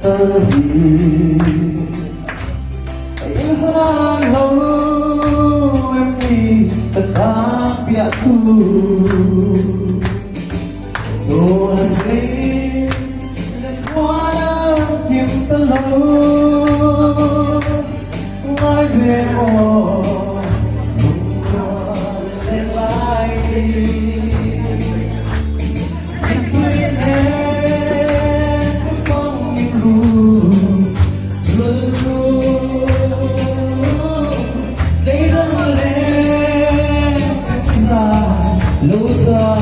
Yêu hàng lâu em đi tất cả bịa thu đồ là giấy lần hoa đã kiếm ta lâu nói về mồ lên lại đi lâu dài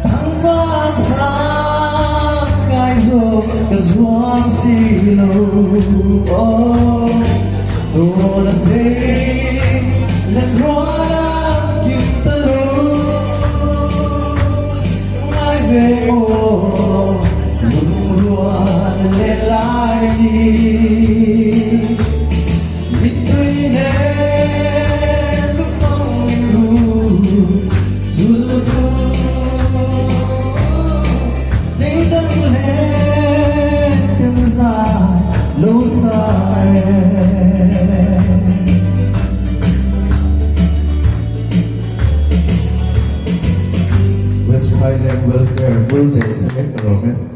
tháng vang xa cái rô cái doang xì lâu đồ là giấy lần hoa đã kịp ta lâu ai về ô lùng luồn lên lại đi mình tuy nên bước phong lưu thấy tấm lên từng dài lâu dài West Highland Welfare Full Sex Economic